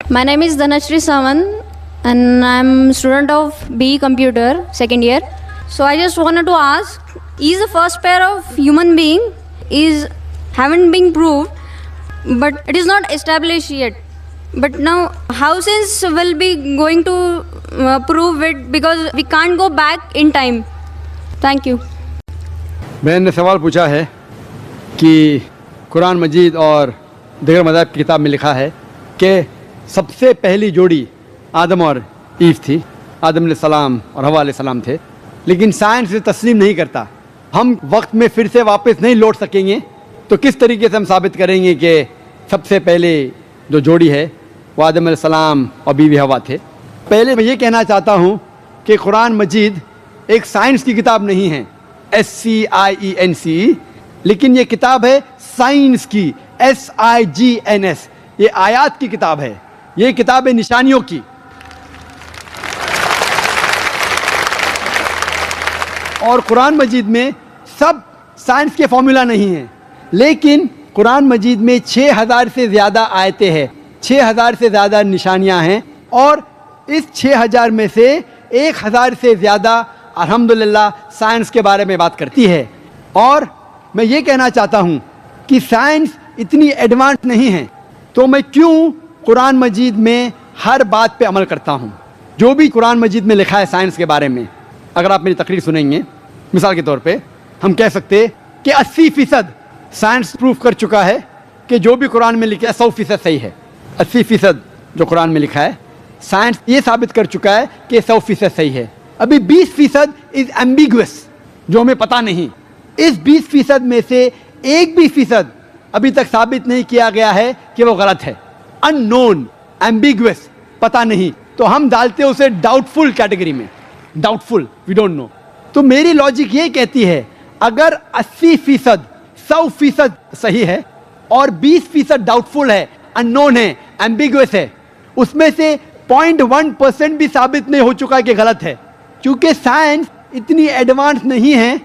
My name is Dhanashri Sawan and I'm student of BE Computer, second year. So I just wanted to ask, is the first pair of human being haven't been proved, but it is not established yet. But now how science will be going to prove it, because we can't go back in time. Thank you. मैंने सवाल पूछा है कि कुरान मजीद और दीगर मज़ाहिब की किताब में लिखा है कि सबसे पहली जोड़ी आदम और ईव थी, आदम अलैहिस्सलाम और हवा अलैहिस्सलाम थे, लेकिन साइंस इसे तस्लीम नहीं करता। हम वक्त में फिर से वापस नहीं लौट सकेंगे, तो किस तरीके से हम साबित करेंगे कि सबसे पहले जो जोड़ी है वो आदम अलैहिस्सलाम और बीवी हवा थे। पहले मैं ये कहना चाहता हूँ कि कुरान मजीद एक साइंस की किताब नहीं है, SCIENCE, लेकिन ये किताब है साइंस की, SIGNS। ये आयात की किताब है, ये किताब है निशानियों की। और कुरान मजीद में सब साइंस के फॉर्मूला नहीं है, लेकिन कुरान मजीद में 6000 से ज़्यादा आयतें हैं, 6000 से ज़्यादा निशानियां हैं, और इस 6000 में से 1000 से ज़्यादा अल्हम्दुलिल्लाह साइंस के बारे में बात करती है। और मैं ये कहना चाहता हूँ कि साइंस इतनी एडवांस नहीं है, तो मैं क्यों कुरान मजीद में हर बात पे अमल करता हूँ। जो भी कुरान मजीद में लिखा है साइंस के बारे में, अगर आप मेरी तकरीर सुनेंगे, मिसाल के तौर पे हम कह सकते कि 80% साइंस प्रूफ कर चुका है कि जो भी कुरान में लिखा है 100% सही है। 80% जो कुरान में लिखा है साइंस ये साबित कर चुका है कि 100% सही है। अभी 20% इज एम्बिगुअस, जो हमें पता नहीं। इस 20% में से 1% अभी तक साबित नहीं किया गया है कि वो गलत है। अननोन, एम्बिगुअस, पता नहीं, तो हम डालते हैं उसे डाउटफुल कैटेगरी में। Doubtful, we don't know. तो मेरी लॉजिक ये कहती है, अगर 80% 100% सही है और 20% डाउटफुल है, अननोन है, एम्बिगुअस है, उसमें से 0.1% भी साबित नहीं हो चुका है कि गलत है, क्योंकि साइंस इतनी एडवांस नहीं है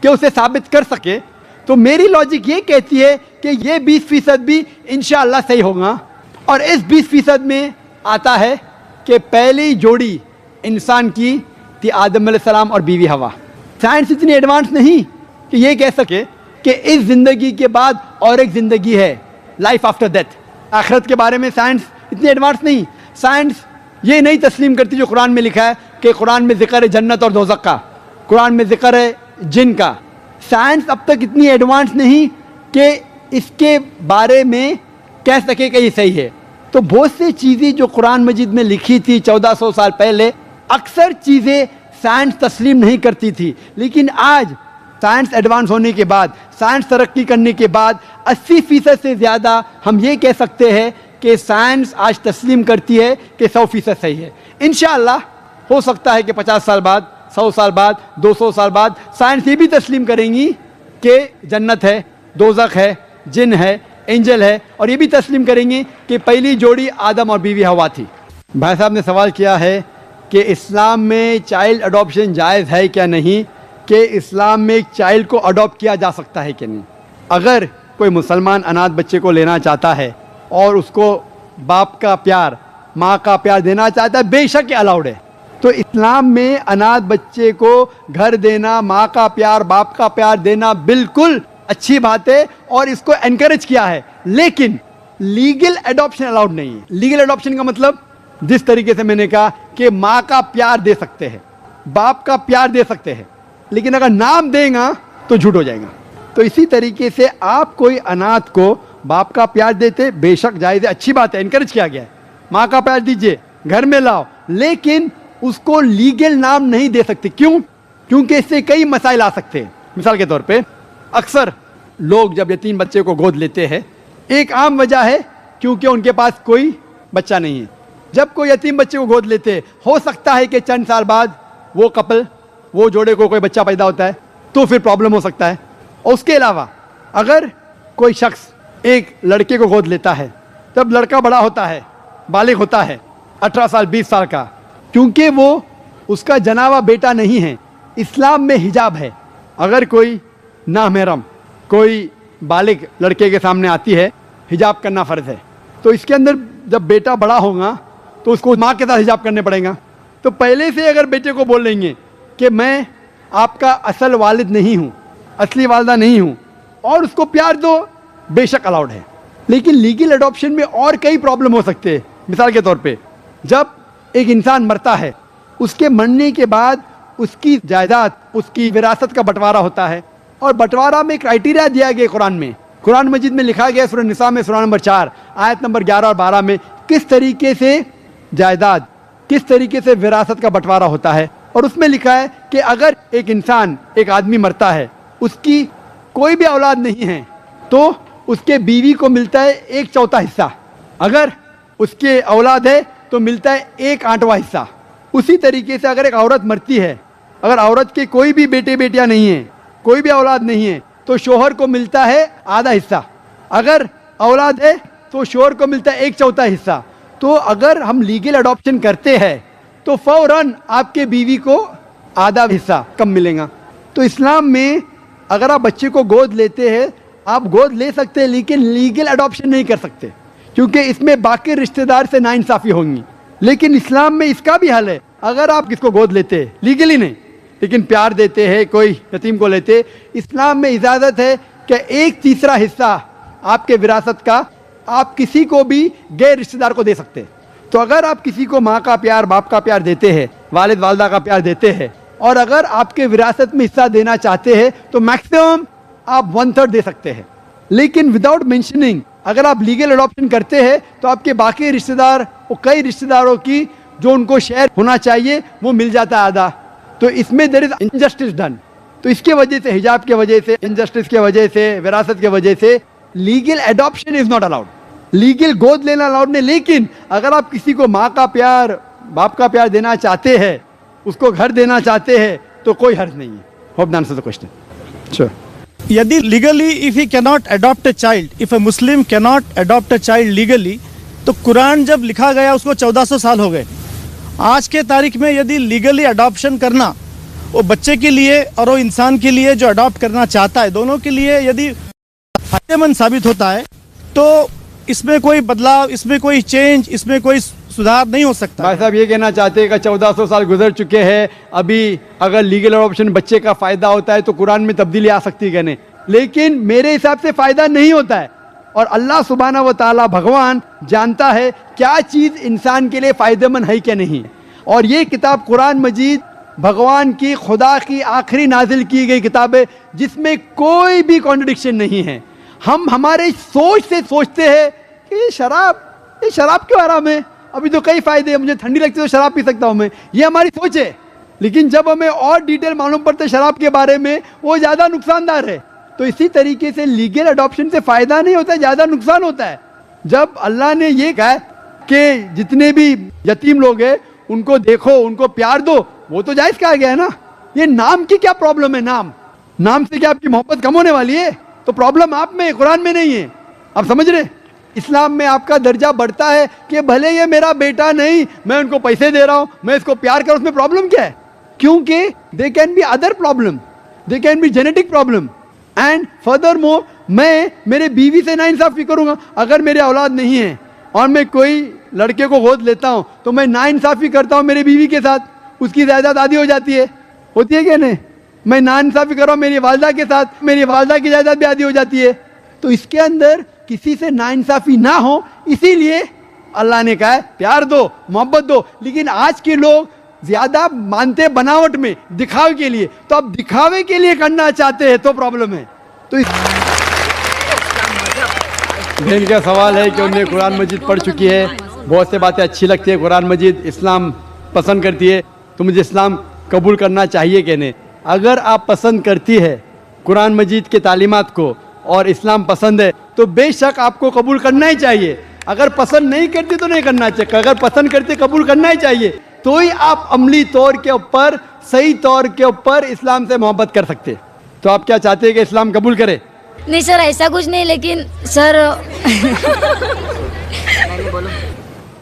कि उसे साबित कर सके। तो मेरी लॉजिक ये कहती है कि ये 20% भी इंशाअल्लाह सही होगा। और इस 20% में आता है कि पहली जोड़ी इंसान की थी आदम अलैहिस्सलाम और बीवी हवा। साइंस इतनी एडवांस नहीं कि ये कह सके कि इस ज़िंदगी के बाद और एक ज़िंदगी है, लाइफ आफ्टर डेथ। आखिरत के बारे में साइंस इतनी एडवांस नहीं। साइंस ये नहीं तस्लीम करती जो कुरान में लिखा है कि कुरान में ज़िक्र है जन्नत और दोज़ख का, कुरान में ज़िक्र है जिन का। साइंस अब तक इतनी एडवांस नहीं कि इसके बारे में कह सके कि ये सही है। तो बहुत सी चीज़ें जो कुरान मजीद में लिखी थी 1400 साल पहले, अक्सर चीज़ें साइंस तस्लीम नहीं करती थी, लेकिन आज साइंस एडवांस होने के बाद, साइंस तरक्की करने के बाद 80% से ज़्यादा हम ये कह सकते हैं कि साइंस आज तस्लीम करती है कि 100% सही है। इंशाअल्लाह हो सकता है कि 50 साल बाद, 100 साल बाद, 200 साल बाद साइंस ये भी तस्लीम करेंगी कि जन्नत है, दोज़ख है, जिन है, एंजल है, और ये भी तस्लीम करेंगे कि पहली जोड़ी आदम और बीवी हवा थी। भाई साहब ने सवाल किया है कि इस्लाम में चाइल्ड अडॉप्शन जायज़ है क्या नहीं, कि इस्लाम में एक चाइल्ड को अडॉप्ट किया जा सकता है कि नहीं। अगर कोई मुसलमान अनाथ बच्चे को लेना चाहता है और उसको बाप का प्यार, माँ का प्यार देना चाहता है, बेशक ये अलाउड है। तो इस्लाम में अनाथ बच्चे को घर देना, माँ का प्यार, बाप का प्यार देना बिल्कुल अच्छी बात है और इसको एनकरेज किया है, लेकिन लीगल एडॉप्शन अलाउड नहीं है। लीगल एडॉप्शन का मतलब जिस तरीके से मैंने कहा कि माँ का प्यार दे सकते हैं, बाप का प्यार दे सकते हैं, लेकिन अगर नाम देगा तो झूठ हो जाएगा। तो इसी तरीके से आप कोई अनाथ को बाप का प्यार देते, बेशक जायज़ है, अच्छी बात है, एनकरेज किया गया है। माँ का प्यार दीजिए, घर में लाओ, लेकिन उसको लीगल नाम नहीं दे सकते। क्यों? क्योंकि इससे कई मसाइल आ सकते हैं। मिसाल के तौर पे अक्सर लोग जब यतीम बच्चे को गोद लेते हैं, एक आम वजह है क्योंकि उनके पास कोई बच्चा नहीं है। जब कोई यतीम बच्चे को गोद लेते हैं, हो सकता है कि चंद साल बाद वो कपल, वो जोड़े को कोई बच्चा पैदा होता है, तो फिर प्रॉब्लम हो सकता है। और उसके अलावा अगर कोई शख्स एक लड़के को गोद लेता है, तब लड़का बड़ा होता है, बालिग होता है, 18 साल 20 साल का, क्योंकि वो उसका जनावा बेटा नहीं है। इस्लाम में हिजाब है। अगर कोई नामहरम कोई बालिग लड़के के सामने आती है, हिजाब करना फ़र्ज़ है। तो इसके अंदर जब बेटा बड़ा होगा तो उसको माँ के साथ हिजाब करने पड़ेगा। तो पहले से अगर बेटे को बोल लेंगे कि मैं आपका असल वालिद नहीं हूँ, असली वालदा नहीं हूँ, और उसको प्यार दो, बेशक अलाउड है। लेकिन लीगल अडॉप्शन में और कई प्रॉब्लम हो सकते हैं। मिसाल के तौर पे जब एक इंसान मरता है, उसके मरने के बाद उसकी जायदाद, उसकी विरासत का बंटवारा होता है, और बंटवारा में क्राइटेरिया दिया गया कुरान में। कुरान मजीद में लिखा गया सूरह निसा में सूरह नंबर 4 आयत नंबर 11 और 12 में किस तरीके से जायदाद, किस तरीके से विरासत का बंटवारा होता है। और उसमें लिखा है कि अगर एक इंसान, एक आदमी मरता है, उसकी कोई भी औलाद नहीं है, तो उसके बीवी को मिलता है 1/4 हिस्सा। अगर उसके औलाद है तो मिलता है 1/8वां हिस्सा। उसी तरीके से अगर एक औरत मरती है, अगर औरत के कोई भी बेटे बेटियां नहीं है, कोई भी औलाद नहीं है, तो शोहर को मिलता है आधा हिस्सा। अगर औलाद है तो शोहर को मिलता है 1/4 हिस्सा। तो अगर हम लीगल अडॉप्शन करते हैं तो फौरन आपके बीवी को आधा हिस्सा कम मिलेगा। तो इस्लाम में अगर आप बच्चे को गोद लेते हैं, आप गोद ले सकते हैं, लेकिन लीगल अडॉप्शन नहीं कर सकते, क्योंकि इसमें बाकी रिश्तेदार से नाइंसाफ़ी होंगी। लेकिन इस्लाम में इसका भी हल है। अगर आप किसको गोद लेते हैं, लीगली नहीं, लेकिन प्यार देते हैं, कोई यतीम को लेते, इस्लाम में इजाज़त है कि 1/3 हिस्सा आपके विरासत का आप किसी को भी गैर रिश्तेदार को दे सकते हैं। तो अगर आप किसी को माँ का प्यार, बाप का प्यार देते हैं, वालिद वालदा का प्यार देते हैं, और अगर आपके विरासत में हिस्सा देना चाहते हैं, तो मैक्सिमम आप 1/3 दे सकते हैं। लेकिन विदाउट मेंशनिंग अगर आप लीगल अडॉप्शन करते हैं तो आपके बाकी रिश्तेदार, वो कई रिश्तेदारों की जो उनको शेयर होना चाहिए वो मिल जाता है आधा। तो इसमें देयर इज इनजस्टिस डन। तो इसके वजह से, हिजाब के वजह से, इनजस्टिस के वजह से, विरासत के वजह से legal adoption is not allowed. Legal गोद लेना अलाउड नहीं। लेकिन अगर आप किसी को माँ का प्यार, बाप का प्यार देना चाहते हैं, उसको घर देना चाहते हैं, तो कोई हर्ज नहीं है। Hope that answers the question. Sure. यदि legally if he cannot adopt a child, if a Muslim cannot adopt a child legally, तो कुरान जब लिखा गया उसको 1400 साल हो गए। आज के तारीख में यदि लीगली अडॉप्शन करना वो बच्चे के लिए और वो इंसान के लिए जो अडॉप्ट करना चाहता है, दोनों के लिए यदि फायदेमंद साबित होता है, तो इसमें कोई बदलाव, इसमें कोई चेंज, इसमें कोई सुधार नहीं हो सकता। भाई साहब ये कहना चाहते हैं कि 1400 साल गुजर चुके हैं, अभी अगर लीगल अडॉप्शन बच्चे का फायदा होता है तो कुरान में तब्दीली आ सकती है कहने। लेकिन मेरे हिसाब से फायदा नहीं होता है, और अल्लाह सुब्हाना व तआला भगवान जानता है क्या चीज़ इंसान के लिए फ़ायदेमंद है क्या नहीं। और ये किताब कुरान मजीद भगवान की, खुदा की आखिरी नाजिल की गई किताब है, जिसमें कोई भी कॉन्ट्रडिक्शन नहीं है। हम हमारे सोच से सोचते हैं कि ये शराब क्यों हराम है, अभी तो कई फ़ायदे हैं, मुझे ठंडी लगती है तो शराब पी सकता हूँ मैं, ये हमारी सोच है। लेकिन जब हमें और डिटेल मालूम पड़ता है शराब के बारे में, वो ज़्यादा नुकसानदार है। तो इसी तरीके से लीगल अडॉप्शन से फ़ायदा नहीं होता है, ज़्यादा नुकसान होता है। जब अल्लाह ने ये कहा कि जितने भी यतीम लोग हैं उनको देखो, उनको प्यार दो, वो तो जायज़ कहा गया है ना। ये नाम की क्या प्रॉब्लम है? नाम से क्या आपकी मोहब्बत कम होने वाली है? तो प्रॉब्लम आप में, कुरान में नहीं है। आप समझ रहे? इस्लाम में आपका दर्जा बढ़ता है कि भले ये मेरा बेटा नहीं, मैं उनको पैसे दे रहा हूँ, मैं इसको प्यार कर, उसमें प्रॉब्लम क्या है? क्योंकि they can be other problem, they can be genetic problem. And further more, मैं मेरे बीवी से नाइंसाफ़ी करूँगा। अगर मेरे औलाद नहीं है और मैं कोई लड़के को गोद लेता हूँ तो मैं नाइंसाफ़ी करता हूँ मेरी बीवी के साथ, उसकी जायदाद आधी हो जाती है, होती है क्या नहीं? मैं नाइंसाफ़ी कर रहा हूँ मेरी वालदा के साथ, मेरी वालदा की जायदाद भी आधी हो जाती है। तो इसके अंदर किसी से नाइंसाफ़ी ना हो, इसीलिए अल्लाह ने कहा है प्यार दो, मोहब्बत दो। लेकिन आज के लोग ज़्यादा मानते बनावट में, दिखावे के लिए। तो अब दिखावे के लिए करना चाहते हैं तो प्रॉब्लम है। तो बहन का सवाल है कि उन्हें कुरान मजीद पढ़ चुकी है, बहुत से बातें अच्छी लगती है, कुरान मजीद इस्लाम पसंद करती है, तो मुझे इस्लाम कबूल करना चाहिए कि नहीं? अगर आप पसंद करती है कुरान मजीद के तालीमात को और इस्लाम पसंद है तो बेशक आपको कबूल करना ही चाहिए। अगर पसंद नहीं करती तो नहीं करना चाहिए। अगर पसंद करते कबूल करना ही चाहिए, तो ही आप अमली तौर के ऊपर, सही तौर के ऊपर इस्लाम से मोहब्बत कर सकते। तो आप क्या चाहते हैं कि इस्लाम कबूल करे? नहीं सर, ऐसा कुछ नहीं, लेकिन सर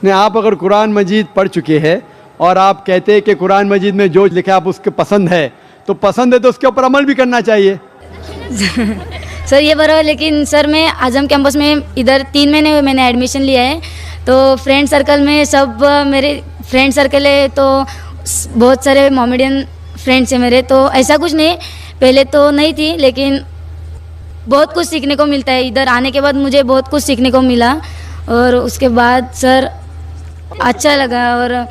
नहीं, आप अगर कुरान मजीद पढ़ चुके हैं और आप कहते हैं कि कुरान मजीद में जो लिखा आप उसके पसंद है, तो पसंद है तो उसके ऊपर अमल भी करना चाहिए। सर ये बराबर, लेकिन सर मैं आजम कैंपस में इधर 3 महीने हुए मैंने एडमिशन लिया है, तो फ्रेंड सर्कल में सब मेरे फ्रेंड सर्कल है, तो बहुत सारे मोमेडियन फ्रेंड्स हैं मेरे, तो ऐसा कुछ नहीं, पहले तो नहीं थी, लेकिन बहुत कुछ सीखने को मिलता है। इधर आने के बाद मुझे बहुत कुछ सीखने को मिला, और उसके बाद सर अच्छा लगा, और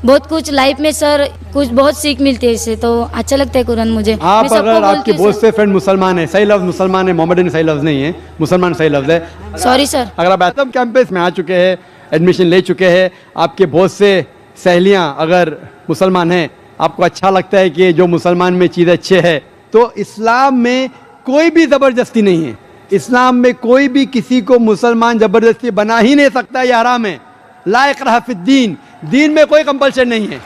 बहुत कुछ लाइफ में सर कुछ बहुत सीख मिलती है इससे, तो अच्छा लगता है कुरान मुझे। मैं आप सबको अगर बोलती आपके हूँ बहुत सर। से फ्रेंड मुसलमान हैं, सही लफ्ज़ मुसलमान है, मोहम्मदन सही लफ्ज़ नहीं है, मुसलमान सही लफ्ज़ है। Sorry sir. अगर आप आजम कैंपस में आ चुके हैं, एडमिशन ले चुके हैं, आपके बहुत से सहेलियां अगर मुसलमान हैं, आपको अच्छा लगता है कि जो मुसलमान में चीज़ अच्छे है, तो इस्लाम में कोई भी ज़बरदस्ती नहीं है। इस्लाम में कोई भी किसी को मुसलमान ज़बरदस्ती बना ही नहीं सकता, ये हराम है। ला इकराह फिद्दीन, दीन में कोई कंपल्शन नहीं है।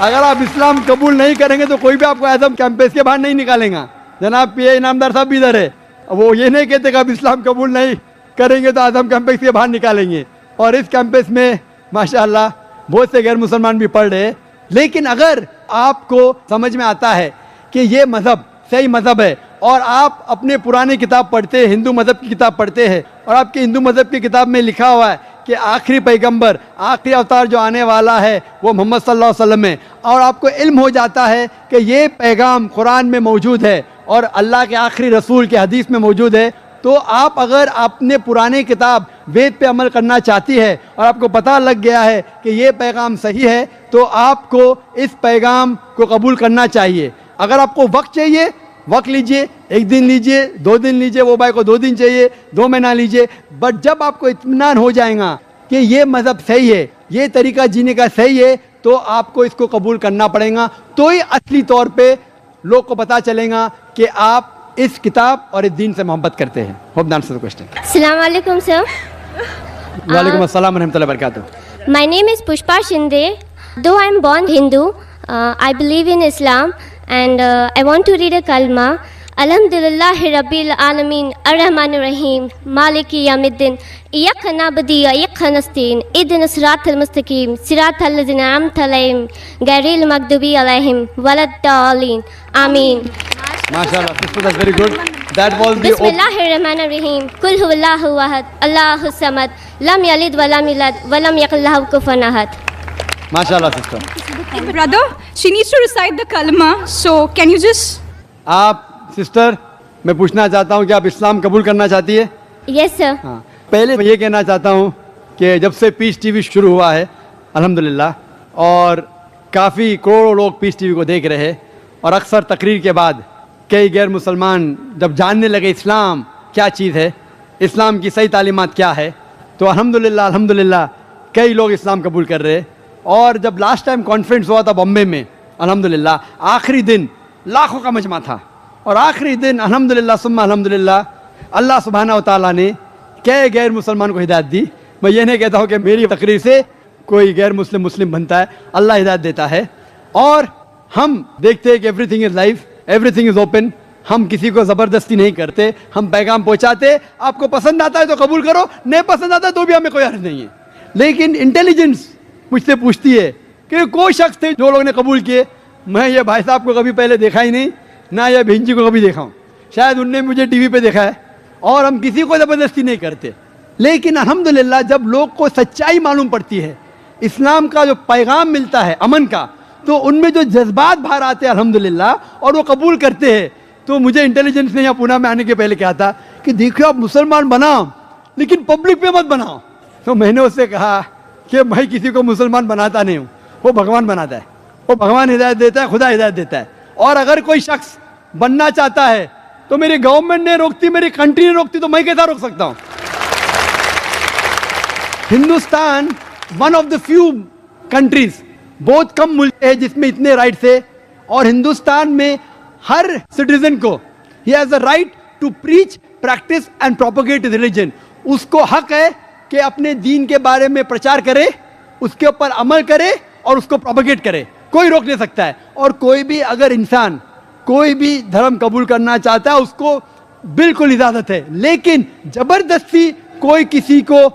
अगर आप इस्लाम कबूल नहीं करेंगे तो कोई भी आपको आजम कैंपस के बाहर नहीं निकालेगा। जनाब पीए इनामदार साहब भी इधर है, वो ये नहीं कहते कि आप इस्लाम कबूल नहीं करेंगे तो आजम कैंपस के बाहर निकालेंगे। और इस कैंपस में माशाअल्लाह बहुत से गैर मुसलमान भी पढ़ रहे हैं। लेकिन अगर आपको समझ में आता है कि ये मज़हब सही मज़हब है, और आप अपने पुराने किताब पढ़ते हैं, हिंदू मज़हब की किताब पढ़ते हैं, और आपके हिंदू मज़हब की किताब में लिखा हुआ है कि आखिरी पैगंबर, आखिरी अवतार जो आने वाला है वो मोहम्मद सल्लल्लाहु अलैहि वसल्लम है, और आपको इल्म हो जाता है कि ये पैगाम कुरान में मौजूद है और अल्लाह के आखिरी रसूल के हदीस में मौजूद है, तो आप अगर अपने पुराने किताब वेद पे अमल करना चाहती है और आपको पता लग गया है कि ये पैगाम सही है, तो आपको इस पैगाम को कबूल करना चाहिए। अगर आपको वक्त चाहिए, वक्त लीजिए, 1 दिन लीजिए, 2 दिन लीजिए, वो भाई को 2 दिन चाहिए, 2 महीना लीजिए, बट जब आपको इत्मीनान हो जाएगा कि ये मज़हब सही है, ये तरीका जीने का सही है, तो आपको इसको कबूल करना पड़ेगा। तो ही असली तौर पे लोग को पता चलेगा कि आप इस किताब और इस दीन से मोहब्बत करते हैं। Hope the answer the question. Assalamu alaikum, sir. वालेकुम अस्सलाम व रहमतुल्लाहि व बरकातुहू। My name is Pushpa Shinde. Though I'm born Hindu, I believe in Islam, and I want to read a kalma. Alhamdulillahi Rabbil Alameen, Ar-Rahmanir Rahim, Maliki Yawmiddin, Iyyaka na'budu wa iyyaka nasta'in, Ihdinas siratal mustaqim, siratal ladzina an'amta alaihim, ghayril maghdubi alaihim waladdallin. Amin. माशाल्लाह sister, that's very good. That was the Bismillahirrahmanirrahim. Kul huwallahu ahad, Allahu samad, lam yalid wa lam yulad wa lam yakul lahu kufuwan ahad. माशाल्लाह sister. Brother, she needs to recite the kalma. So can you just? आप sister, मैं पूछना चाहता हूँ कि आप इस्लाम कबूल करना चाहती है? Yes, sir. हाँ, पहले मैं ये कहना चाहता हूँ कि जब से पीस टीवी शुरू हुआ है अल्हम्दुलिल्लाह, और काफ़ी करोड़ों लोग पीस टीवी को देख रहे हैं, और अक्सर तकरीर के बाद कई गैर मुसलमान जब जानने लगे इस्लाम क्या चीज़ है, इस्लाम की सही तालीमात क्या है, तो अल्हम्दुलिल्लाह कई लोग इस्लाम कबूल कर रहे हैं। और जब लास्ट टाइम कॉन्फ्रेंस हुआ था बॉम्बे में, अल्हम्दुलिल्लाह आखिरी दिन लाखों का मजमा था, और आखिरी दिन अल्हम्दुलिल्लाह सुम्मा अल्हम्दुलिल्लाह अल्लाह सुब्हाना व तआला ने कई गैर मुसलमान को हिदायत दी। मैं ये नहीं कहता हूँ कि मेरी तकरीर से कोई गैर मुस्लिम बनता है, अल्लाह हिदायत देता है। और हम देखते हैं कि everything is life, everything is open. हम किसी को ज़बरदस्ती नहीं करते, हम पैगाम पहुँचाते। आपको पसंद आता है तो कबूल करो, नहीं पसंद आता है तो भी हमें कोई हर्ज नहीं है। लेकिन इंटेलिजेंस मुझसे पूछती है कि कोई शख्स थे जो लोग ने कबूल किए, मैं ये भाई साहब को कभी पहले देखा ही नहीं, ना ये बहन जी को कभी देखा हूँ, शायद उनने मुझे टीवी पे देखा है, और हम किसी को ज़बरदस्ती नहीं करते। लेकिन अल्हम्दुलिल्लाह जब लोग को सच्चाई मालूम पड़ती है, इस्लाम का जो पैगाम मिलता है अमन का, तो उनमें जो जज्बात बाहर आते हैं अल्हम्दुलिल्लाह, और वो कबूल करते हैं। तो मुझे इंटेलिजेंस ने यहाँ पूना में आने के पहले कहा था कि देखियो आप मुसलमान बनाओ लेकिन पब्लिक पे मत बनाओ। तो मैंने उससे कहा कि मैं किसी को मुसलमान बनाता नहीं हूँ, वो भगवान बनाता है, वो भगवान हिदायत देता है, खुदा हिदायत देता है। और अगर कोई शख्स बनना चाहता है तो मेरी गवर्नमेंट ने रोकती, मेरी कंट्री ने रोकती, तो मैं कैसा रोक सकता हूँ? Hindustan one of the few countries, बहुत कम मुल्क है जिसमें इतने राइट्स है, और हिंदुस्तान में हर सिटीजन को ही has a right to preach, practice and propagate religion. उसको हक है कि अपने दीन के बारे में प्रचार करे, उसके ऊपर अमल करे और उसको प्रोपोगेट करे, कोई रोक नहीं सकता है। और कोई भी अगर इंसान कोई भी धर्म कबूल करना चाहता है उसको बिल्कुल इजाज़त है, लेकिन ज़बरदस्ती कोई किसी को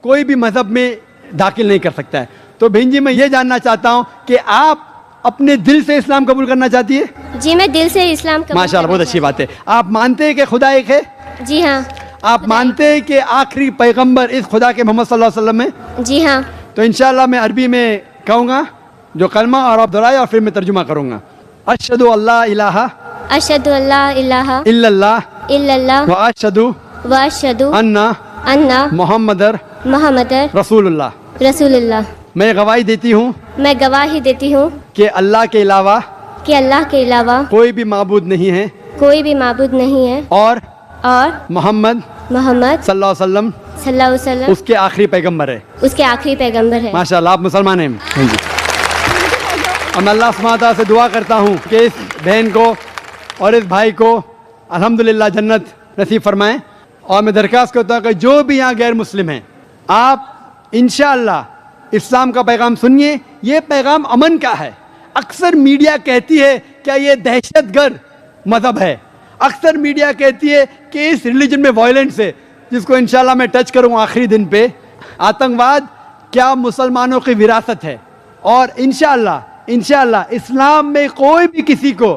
कोई भी मज़हब में दाखिल नहीं कर सकता है। तो बहन जी मैं ये जानना चाहता हूँ कि आप अपने दिल से इस्लाम कबूल करना चाहती है? जी मैं दिल से इस्लाम कबूल माशाल्लाह, बहुत करना अच्छी बात है। आप मानते हैं कि खुदा एक है? जी हाँ। आप मानते हैं कि आखिरी पैगंबर इस खुदा के मोहम्मद सल्लल्लाहु अलैहि वसल्लम है? जी हाँ। तो इंशाल्लाह मैं अरबी में कहूँगा जो कलमा और आप दोहराए और फिर मैं तर्जुमा करूँगा। अशहदु अल्ला इलाहा अशहदु अल्ला इलाहा इल्लल्लाह इल्लल्लाह व अशहदु व अशहदु अन्ना मुहम्मदर रसूलुल्लाह। रसूलुल्लाह। मैं गवाही देती हूँ मैं गवाही देती हूँ कि अल्लाह के अलावा कि अल्लाह के अलावा कोई भी माबूद नहीं है कोई भी माबूद नहीं है और और मोहम्मद मोहम्मद सल्लल्लाहु अलैहि वसल्लम सल्लल्लाहु अलैहि वसल्लम उसके आखिरी पैगंबर है। उसके आखिरी पैगंबर है। माशाल्लाह आप मुसलमान हैं। हाँ जी। और मैं अल्लाह सुब्हानहू व तआला से दुआ करता हूँ कि इस बहन को और इस भाई को अल्हम्दुलिल्लाह जन्नत नसीब फरमाएं। और मैं दरख्वास्त करता हूँ कि जो भी यहाँ गैर मुस्लिम हैं, आप इंशाअल्लाह इस्लाम का पैगाम सुनिए। ये पैगाम अमन का है। अक्सर मीडिया कहती है क्या ये दहशतगर्द मज़हब है, अक्सर मीडिया कहती है कि इस रिलीजन में वायलेंस है, जिसको इंशाल्लाह मैं टच करूँ आखिरी दिन पे। आतंकवाद क्या मुसलमानों की विरासत है और इंशाअल्लाह इस्लाम में कोई भी किसी को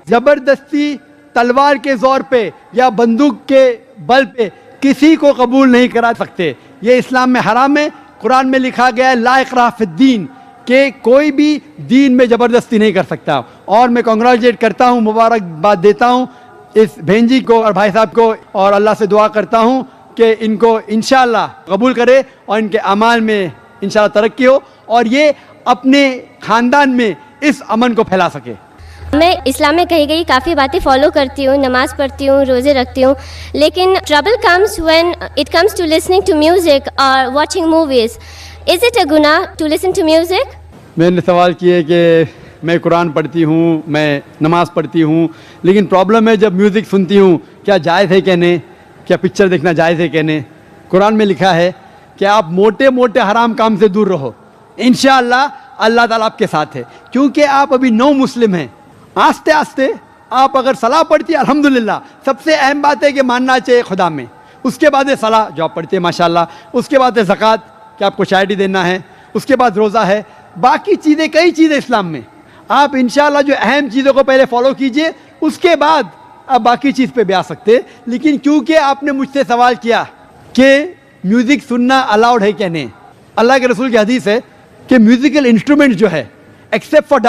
ज़बरदस्ती तलवार के ज़ोर पे या बंदूक के बल पे किसी को कबूल नहीं करा सकते। ये इस्लाम में हराम है। कुरान में लिखा गया है ला इकराह फिद्दीन, कि कोई भी दीन में ज़बरदस्ती नहीं कर सकता। और मैं कॉन्ग्रेचुलेट करता हूँ, मुबारकबाद देता हूँ इस बहन जी को और भाई साहब को, और अल्लाह से दुआ करता हूँ कि इनको इंशाअल्लाह कबूल करे और इनके अमाल में इंशाअल्लाह तरक्की हो और ये अपने ख़ानदान में इस अमन को फैला सके। मैं इस्लाम में कही गई काफ़ी बातें फॉलो करती हूँ, नमाज़ पढ़ती हूँ, रोज़े रखती हूँ, लेकिन trouble comes when it comes to listening to music और watching movies. Is it a गुनाह टू लिसन टू म्यूज़िक? मैंने सवाल किए कि मैं कुरान पढ़ती हूँ, मैं नमाज़ पढ़ती हूँ, लेकिन प्रॉब्लम है जब म्यूज़िक सुनती हूँ क्या जायज़ है कहने, क्या पिक्चर देखना जायज़ है कहने। कुरान में लिखा है कि आप मोटे मोटे हराम काम से दूर रहो, इंशाअल्लाह अल्लाह ताला आपके साथ है। क्योंकि आप अभी नौ मुस्लिम हैं, आस्ते आस्ते आप अगर सलाह पढ़ती है अल्हम्दुलिल्लाह। सबसे अहम बात है कि मानना चाहिए खुदा में। उसके बाद है सलाह जो आप पढ़ते हैं माशाअल्लाह, उसके बाद है ज़कात कि आपको चैरिटी देना है, उसके बाद रोज़ा है, बाकी चीज़ें कई चीज़ें इस्लाम में। आप इंशाअल्लाह जो अहम चीज़ों को पहले फॉलो कीजिए, उसके बाद आप बाकी चीज़ पे भी आ सकते हैं। लेकिन क्योंकि आपने मुझसे सवाल किया कि म्यूज़िक सुनना अलाउड है क्या नहीं, अल्लाह के रसूल की हदीस है कि म्यूज़िकल इंस्ट्रूमेंट जो है एक्सेप्ट फॉर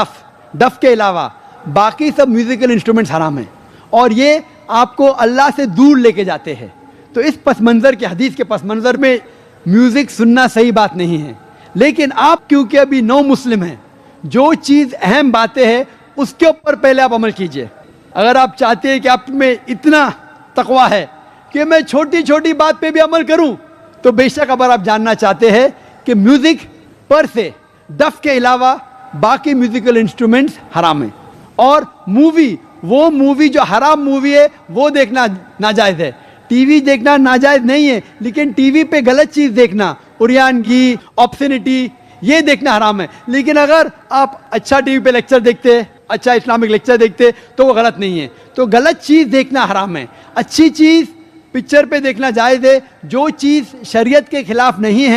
डफ के अलावा बाकी सब म्यूज़िकल इंस्ट्रूमेंट्स हराम हैं और ये आपको अल्लाह से दूर लेके जाते हैं। तो इस पस मंज़र के हदीस के पस मंज़र में म्यूज़िक सुनना सही बात नहीं है। लेकिन आप क्योंकि अभी नौ मुस्लिम हैं, जो चीज़ अहम बातें हैं उसके ऊपर पहले आप अमल कीजिए। अगर आप चाहते हैं कि आप में इतना तकवा है कि मैं छोटी छोटी बात पे भी अमल करूं, तो बेशक अगर आप जानना चाहते हैं कि म्यूज़िक पर से डफ के अलावा बाकी म्यूज़िकल इंस्ट्रूमेंट्स हराम हैं और वो मूवी जो हराम मूवी है वो देखना नाजायज़ है। टीवी देखना नाजायज़ नहीं है, लेकिन टीवी पे गलत चीज़ देखना, उरियानगी, ऑब्सनिटी, ये देखना हराम है। लेकिन अगर आप अच्छा टीवी पे लेक्चर देखते, अच्छा इस्लामिक लेक्चर देखते, तो वो गलत नहीं है। तो गलत चीज़ देखना हराम है, अच्छी चीज़ पिक्चर पे देखना जायज़ है। जो चीज़ शरीयत के खिलाफ नहीं है